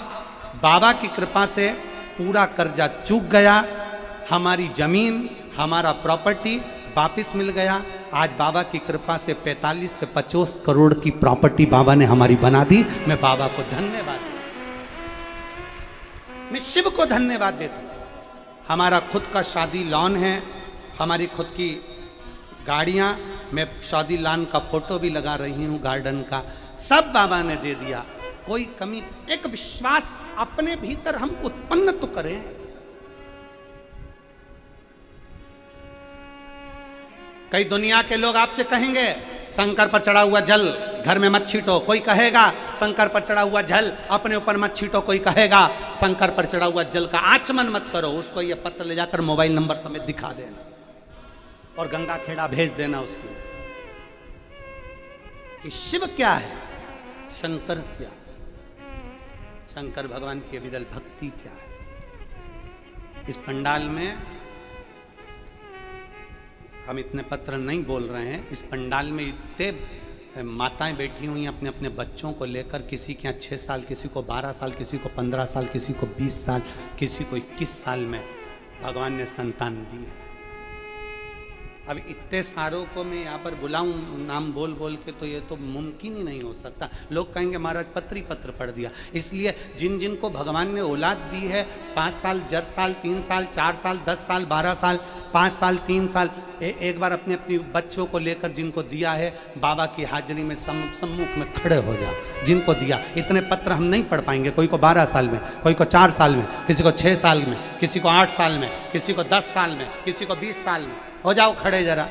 S1: बाबा की कृपा से पूरा कर्जा चूक गया। हमारी जमीन, हमारा प्रॉपर्टी वापिस मिल गया। आज बाबा की कृपा से 45 से 50 करोड़ की प्रॉपर्टी बाबा ने हमारी बना दी। मैं बाबा को धन्यवाद देता हूं, मैं शिव को धन्यवाद देता हूं। हमारा खुद का शादी लॉन है, हमारी खुद की गाड़ियां, मैं शादी लॉन का फोटो भी लगा रही हूं, गार्डन का, सब बाबा ने दे दिया। कोई कमी, एक विश्वास अपने भीतर हम उत्पन्न तो करें। कई दुनिया के लोग आपसे कहेंगे शंकर पर चढ़ा हुआ जल घर में मत छीटो, कोई कहेगा शंकर पर चढ़ा हुआ जल अपने ऊपर मत छीटो, कोई कहेगा शंकर पर चढ़ा हुआ जल का आचमन मत करो। उसको ये पत्र ले जाकर मोबाइल नंबर समेत दिखा देना और गंगा खेड़ा भेज देना उसकी कि शिव क्या है, शंकर क्या, शंकर भगवान की अविरल भक्ति क्या है। इस पंडाल में हम इतने पत्र नहीं बोल रहे हैं, इस पंडाल में इतने माताएं बैठी हुई हैं अपने अपने बच्चों को लेकर। किसी के यहाँ 6 साल, किसी को 12 साल, किसी को 15 साल, किसी को 20 साल, किसी को 21 साल में भगवान ने संतान दी है। अब इतने सारों को मैं यहाँ पर बुलाऊं नाम बोल बोल के, तो ये तो मुमकिन ही नहीं हो सकता। लोग कहेंगे महाराज पत्री पत्र पढ़ दिया। इसलिए जिन जिन को भगवान ने औलाद दी है, 5 साल, 10 साल, 3 साल, 4 साल, 10 साल, 12 साल, 5 साल, 3 साल, एक बार अपने अपने बच्चों को लेकर जिनको दिया है, बाबा की हाजिरी में सम्मुख में खड़े हो जाओ। जिनको दिया, इतने पत्र हम नहीं पढ़ पाएंगे। कोई को 12 साल में, कोई को 4 साल में, किसी को 6 साल में, किसी को 8 साल में, किसी को 10 साल में, किसी को 20 साल में। हो जाओ खड़े जरा।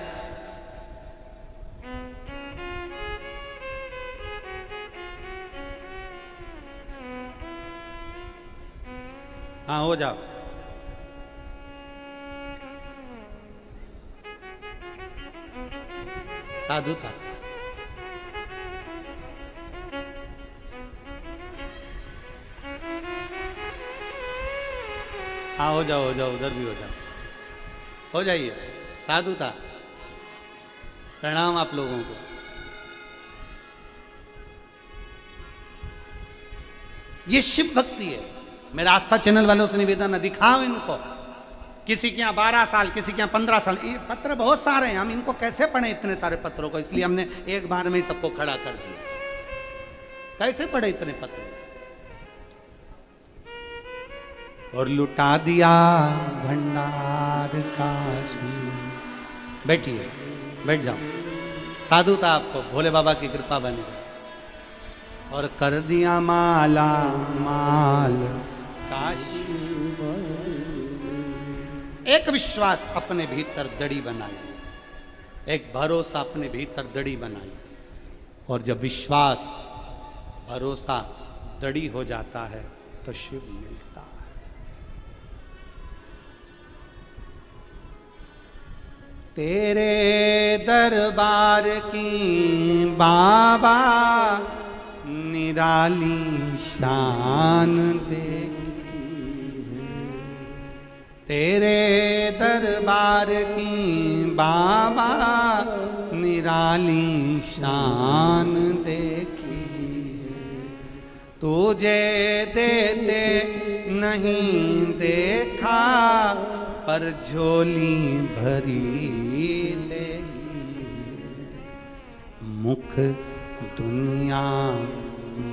S1: हाँ हो जाओ। साधु था। हाँ हो जाओ, हो जाओ, उधर भी हो जाओ, हो जाइए। साधु था। प्रणाम आप लोगों को। ये शिव भक्ति है। मेरा आस्था चैनल वालों से निवेदन है, दिखाओ इनको। किसी के यहाँ 12 साल, किसी के यहाँ 15 साल, ये पत्र बहुत सारे हैं। हम इनको कैसे पढ़े इतने सारे पत्रों को? इसलिए हमने एक बार में ही सबको खड़ा कर दिया। कैसे पढ़े इतने पत्र? और लुटा दिया भंडार काशी। बैठिए, बैठ जाओ। साधु था आपको, भोले बाबा की कृपा बनी। और कर दिया माला माल काशी। एक विश्वास अपने भीतर दड़ी बनाइए, एक भरोसा अपने भीतर दड़ी बनाइए। और जब विश्वास भरोसा दड़ी हो जाता है तो शिव मिलता है। तेरे दरबार की बाबा निराली शान देखी है। तेरे दरबार की बाबा निराली शान देखी है। तुझे देते नहीं देखा, पर झोली भरी देगी। मुख दुनिया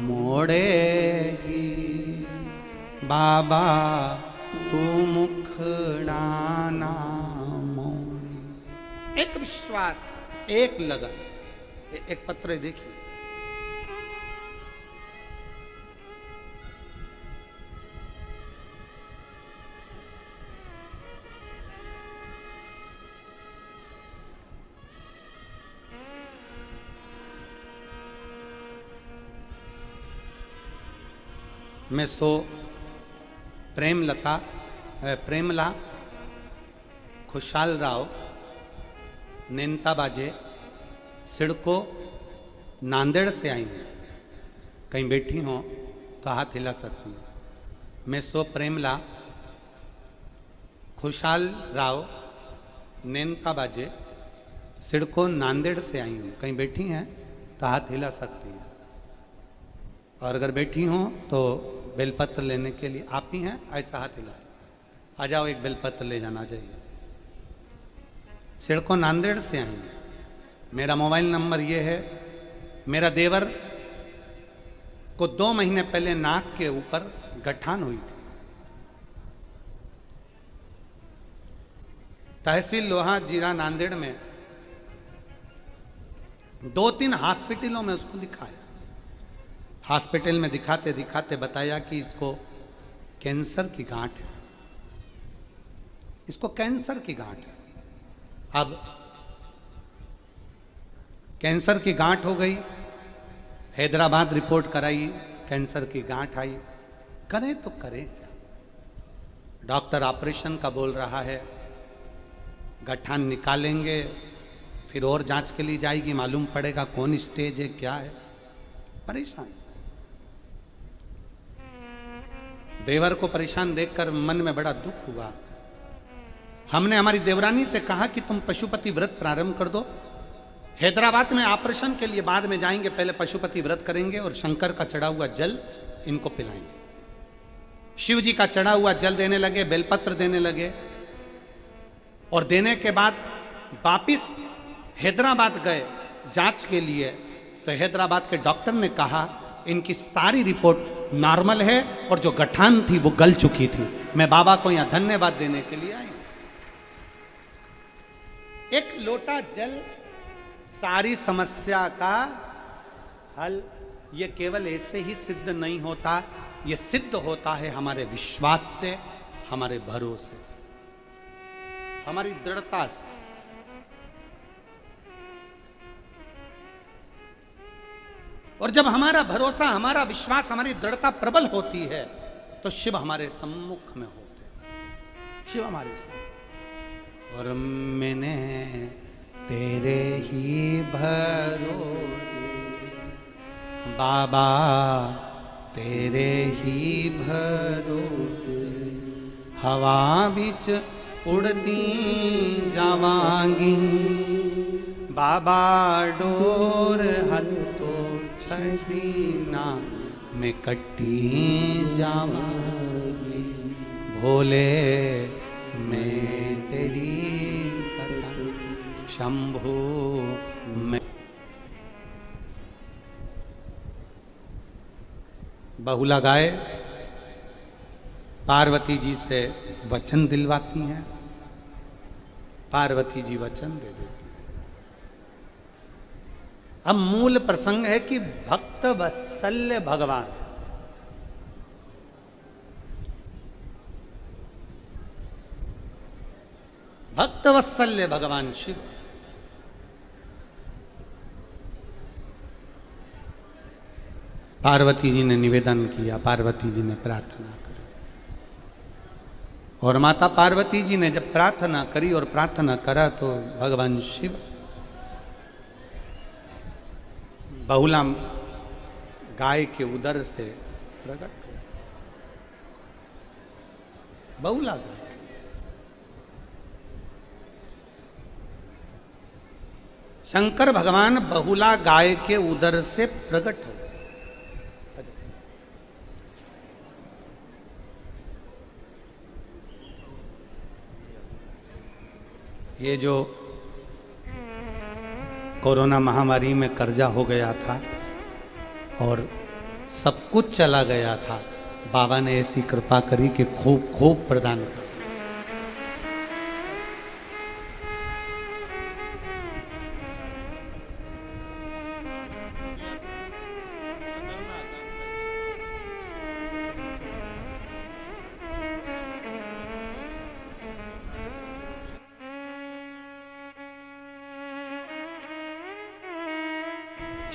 S1: मोड़ेगी, बाबा तू मुखड़ा ना मोड़े। एक विश्वास, एक लगन। एक पत्र देखिए, मैं सो प्रेमला खुशाल राव नेनता बाजे सिडको नांदेड़ से आई हूँ। कहीं बैठी हो तो हाथ हिला सकती हूँ। मैं सो प्रेमला खुशाल राव नेनता बाजे सिडको नांदेड़ से आई हूँ। कहीं बैठी हैं तो हाथ हिला सकती हैं। और अगर बैठी हो तो बेलपत्र लेने के लिए आप ही हैं, ऐसा हाथ हिला। आ जाओ, एक बेलपत्र ले जाना चाहिए। सिडको नांदेड़ से आई हूँ। मेरा मोबाइल नंबर ये है। मेरा देवर को 2 महीने पहले नाक के ऊपर गठान हुई थी। तहसील लोहा जीरा नांदेड़ में 2-3 हॉस्पिटलों में उसको दिखाया। हॉस्पिटल में दिखाते दिखाते बताया कि इसको कैंसर की गांठ है। इसको कैंसर की गांठ है। अब कैंसर की गांठ हो गई। हैदराबाद रिपोर्ट कराई, कैंसर की गांठ आई। करें तो करें क्या? डॉक्टर ऑपरेशन का बोल रहा है। गठान निकालेंगे, फिर और जांच के लिए जाएगी, मालूम पड़ेगा कौन स्टेज है, क्या है। परेशान। देवर को परेशान देखकर मन में बड़ा दुख हुआ। हमने हमारी देवरानी से कहा कि तुम पशुपति व्रत प्रारंभ कर दो। हैदराबाद में ऑपरेशन के लिए बाद में जाएंगे, पहले पशुपति व्रत करेंगे और शंकर का चढ़ा हुआ जल इनको पिलाएंगे। शिव जी का चढ़ा हुआ जल देने लगे, बेलपत्र देने लगे। और देने के बाद वापिस हैदराबाद गए जांच के लिए, तो हैदराबाद के डॉक्टर ने कहा इनकी सारी रिपोर्ट नॉर्मल है और जो गठान थी वो गल चुकी थी। मैं बाबा को यहां धन्यवाद देने के लिए आई। एक लोटा जल सारी समस्या का हल, ये केवल ऐसे ही सिद्ध नहीं होता, ये सिद्ध होता है हमारे विश्वास से, हमारे भरोसे से, हमारी दृढ़ता से। और जब हमारा भरोसा, हमारा विश्वास, हमारी दृढ़ता प्रबल होती है तो शिव हमारे सम्मुख में होते हैं, शिव हमारे सम्मुख। और मैंने तेरे ही भरोसे बाबा, तेरे ही भरोसे हवा बिच उड़ती जावांगी, बाबा डोर हथो छड़ी ना मैं कट्टी जावांगी, भोले मैं तेरी कथा शंभु में। बहुला गाय पार्वती जी से वचन दिलवाती हैं, पार्वती जी वचन दे देती हैं। अब मूल प्रसंग है कि भक्त वत्सल्य भगवान, भक्त वत्सल्य भगवान शिव पार्वती जी ने निवेदन किया, पार्वती जी ने प्रार्थना करी। और माता पार्वती जी ने जब प्रार्थना करी और प्रार्थना करा तो भगवान शिव बहुला गाय के उदर से प्रकट हुए। बहुला गाय, शंकर भगवान बहुला गाय के उदर से प्रकट हुए। ये जो कोरोना महामारी में कर्जा हो गया था और सब कुछ चला गया था, बाबा ने ऐसी कृपा करी कि खूब खूब प्रदान कर।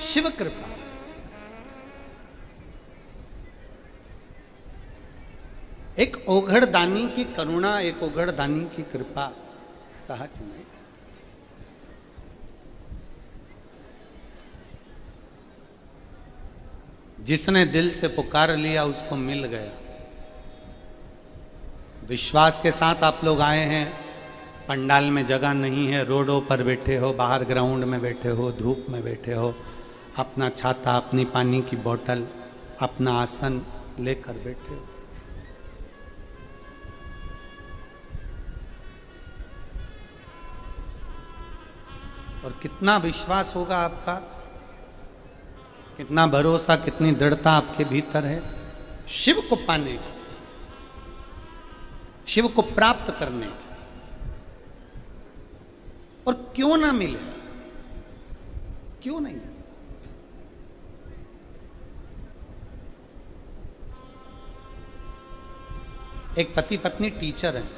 S1: शिव कृपा, एक ओघड़ दानी की करुणा, एक ओघड़ दानी की कृपा सहज नहीं। जिसने दिल से पुकार लिया उसको मिल गया। विश्वास के साथ आप लोग आए हैं, पंडाल में जगह नहीं है, रोडों पर बैठे हो, बाहर ग्राउंड में बैठे हो, धूप में बैठे हो, अपना छाता, अपनी पानी की बोतल, अपना आसन लेकर बैठे हो। और कितना विश्वास होगा आपका, कितना भरोसा, कितनी दृढ़ता आपके भीतर है शिव को पाने की, शिव को प्राप्त करने की। और क्यों ना मिले, क्यों नहीं मिले? एक पति पत्नी टीचर हैं,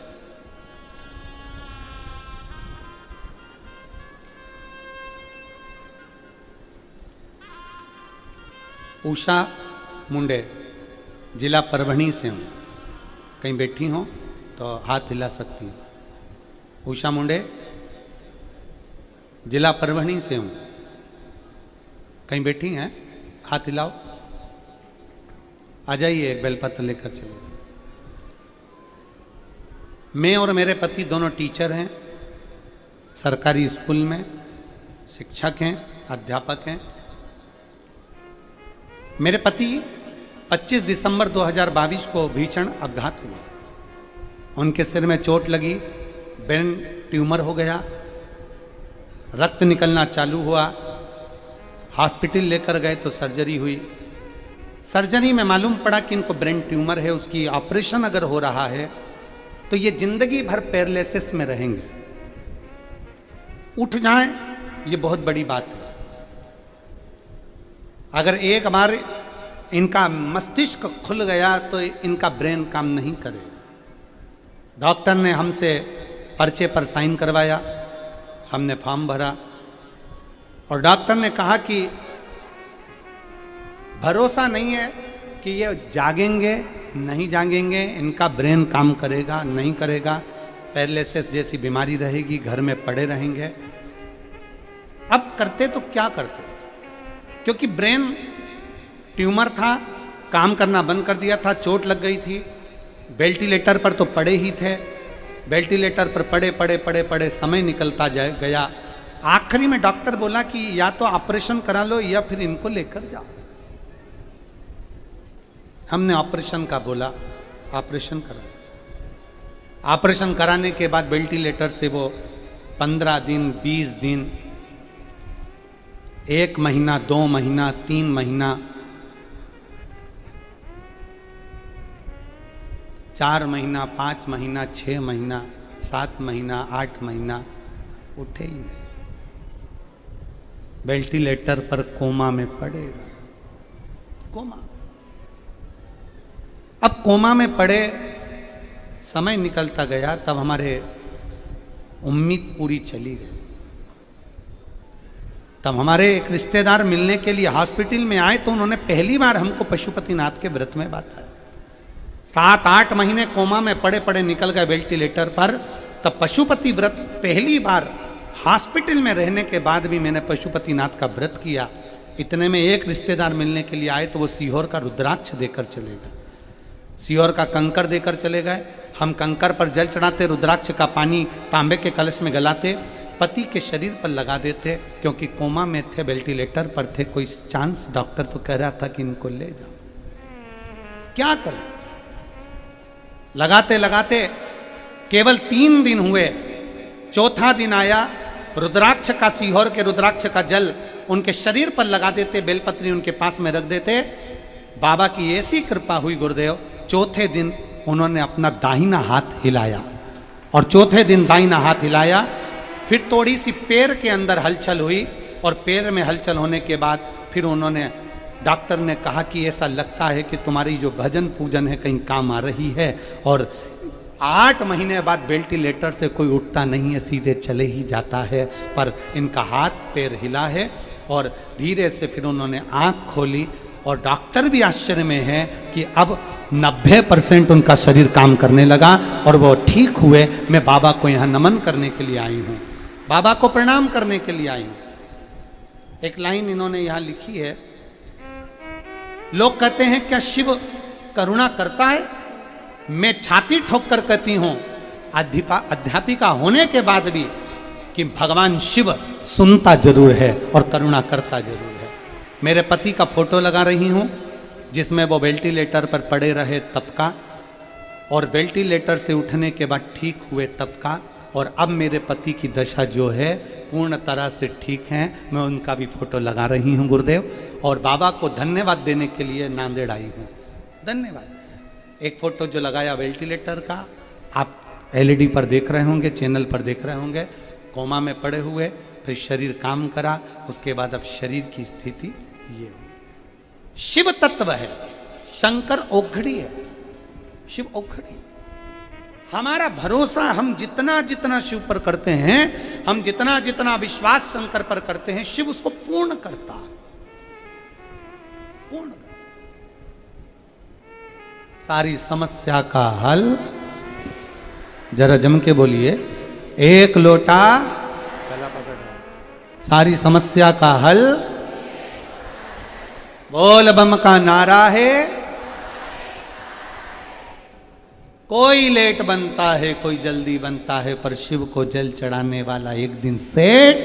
S1: उषा मुंडे, जिला परभणी से हूँ, कहीं बैठी हो तो हाथ हिला सकती हूँ। उषा मुंडे, जिला परभणी से हूँ, कहीं बैठी हैं, हाथ हिलाओ। आ जाइए, एक बेलपत्र लेकर चलिए। मैं और मेरे पति दोनों टीचर हैं, सरकारी स्कूल में शिक्षक हैं, अध्यापक हैं। मेरे पति 25 दिसंबर 2022 को भीषण अपघात हुआ। उनके सिर में चोट लगी, ब्रेन ट्यूमर हो गया रक्त निकलना चालू हुआ, हॉस्पिटल लेकर गए तो सर्जरी हुई। सर्जरी में मालूम पड़ा कि इनको ब्रेन ट्यूमर है, उसकी ऑपरेशन अगर हो रहा है तो ये जिंदगी भर पैरालिसिस में रहेंगे। उठ जाएं ये बहुत बड़ी बात है। अगर एक बार इनका मस्तिष्क खुल गया तो इनका ब्रेन काम नहीं करेगा। डॉक्टर ने हमसे पर्चे पर साइन करवाया, हमने फॉर्म भरा और डॉक्टर ने कहा कि भरोसा नहीं है कि ये जागेंगे नहीं जागेंगे, इनका ब्रेन काम करेगा नहीं करेगा, पैरालिसिस जैसी बीमारी रहेगी, घर में पड़े रहेंगे। अब करते तो क्या करते, क्योंकि ब्रेन ट्यूमर था, काम करना बंद कर दिया था, चोट लग गई थी, वेंटिलेटर पर तो पड़े ही थे। वेंटिलेटर पर पड़े पड़े पड़े पड़े समय निकलता गया। आखिरी में डॉक्टर बोला कि या तो ऑपरेशन करा लो या फिर इनको लेकर जाओ। हमने ऑपरेशन का बोला, ऑपरेशन करा। ऑपरेशन कराने के बाद वेंटिलेटर से वो 15 दिन 20 दिन, 1 महीना 2 महीना 3 महीना 4 महीना 5 महीना 6 महीना 7 महीना 8 महीना उठे ही नहीं, वेंटिलेटर पर कोमा में पड़े रहे। कोमा। अब कोमा में पड़े, समय निकलता गया, तब हमारे उम्मीद पूरी चली गई। तब हमारे एक रिश्तेदार मिलने के लिए हॉस्पिटल में आए तो उन्होंने पहली बार हमको पशुपतिनाथ के व्रत में बताया। 7-8 महीने कोमा में पड़े पड़े निकल गए वेंटिलेटर पर, तब पशुपति व्रत पहली बार हॉस्पिटल में रहने के बाद भी मैंने पशुपतिनाथ का व्रत किया। इतने में एक रिश्तेदार मिलने के लिए आए तो वो सीहोर का रुद्राक्ष देकर चले गए, सीहोर का कंकर देकर चले गए। हम कंकर पर जल चढ़ाते, रुद्राक्ष का पानी तांबे के कलश में गलाते, पति के शरीर पर लगा देते, क्योंकि कोमा में थे, वेंटिलेटर पर थे, कोई चांस डॉक्टर तो कह रहा था कि इनको ले जाओ। क्या करें, लगाते लगाते केवल 3 दिन हुए, चौथा दिन आया, रुद्राक्ष का, सीहोर के रुद्राक्ष का जल उनके शरीर पर लगा देते, बेलपत्री उनके पास में रख देते। बाबा की ऐसी कृपा हुई गुरुदेव, चौथे दिन उन्होंने अपना दाहिना हाथ हिलाया, और चौथे दिन दाहिना हाथ हिलाया, फिर थोड़ी सी पैर के अंदर हलचल हुई, और पैर में हलचल होने के बाद फिर उन्होंने, डॉक्टर ने कहा कि ऐसा लगता है कि तुम्हारी जो भजन पूजन है कहीं काम आ रही है। और 8 महीने बाद वेंटिलेटर से कोई उठता नहीं है, सीधे चले ही जाता है, पर इनका हाथ पैर हिला है। और धीरे से फिर उन्होंने आंख खोली, और डॉक्टर भी आश्चर्य में है कि अब 90% उनका शरीर काम करने लगा और वो ठीक हुए। मैं बाबा को यहाँ नमन करने के लिए आई हूँ, बाबा को प्रणाम करने के लिए आई हूँ। एक लाइन इन्होंने यहाँ लिखी है, लोग कहते हैं क्या शिव करुणा करता है? मैं छाती ठोक कर कहती हूं अध्यापिका होने के बाद भी कि भगवान शिव सुनता जरूर है और करुणा करता जरूर है। मेरे पति का फोटो लगा रही हूं जिसमें वो वेंटिलेटर पर पड़े रहे तब का, और वेंटिलेटर से उठने के बाद ठीक हुए तब का, और अब मेरे पति की दशा जो है पूर्ण तरह से ठीक है। मैं उनका भी फोटो लगा रही हूँ गुरुदेव, और बाबा को धन्यवाद देने के लिए नांदेड़ आई हूँ। धन्यवाद। एक फोटो जो लगाया वेंटिलेटर का, आप एलईडी पर देख रहे होंगे, चैनल पर देख रहे होंगे, कोमा में पड़े हुए, फिर शरीर काम करा, उसके बाद अब शरीर की स्थिति ये हुई। शिव तत्व है, शंकर औखड़ी है, शिव औखड़ी। हमारा भरोसा हम जितना जितना शिव पर करते हैं, हम जितना जितना विश्वास शंकर पर करते हैं, शिव उसको पूर्ण करता है, पूर्ण। सारी समस्या का हल, जरा जम के बोलिए, एक लोटा, सारी समस्या का हल बोल बम का नारा है। कोई लेट बनता है, कोई जल्दी बनता है, पर शिव को जल चढ़ाने वाला एक दिन सेठ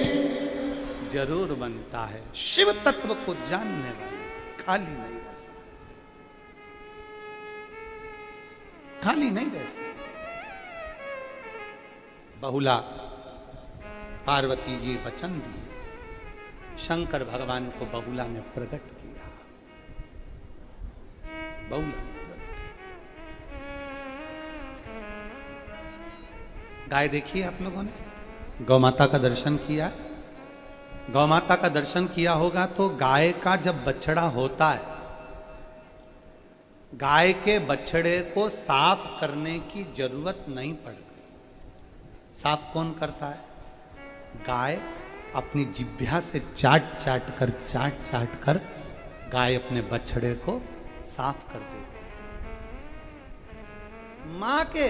S1: जरूर बनता है। शिव तत्व को जानने वाला खाली नहीं रह सकता, खाली नहीं रह सकता। बहुला पार्वती जी वचन दिए, शंकर भगवान को बहुला ने प्रकट किया। बहुला गाय देखी आप लोगों ने, गौ माता का दर्शन किया है? गौ माता का दर्शन किया होगा तो गाय का जब बछड़ा होता है, गाय के बछड़े को साफ करने की जरूरत नहीं पड़ती। साफ कौन करता है? गाय अपनी जिह्वा से चाट चाट कर गाय अपने बछड़े को साफ कर देती। मां के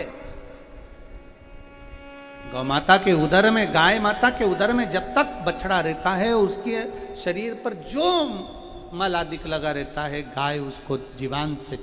S1: गौ माता के उदर में, गाय माता के उदर में जब तक बछड़ा रहता है, उसके शरीर पर जो मल आदि लगा रहता है, गाय उसको जीवान से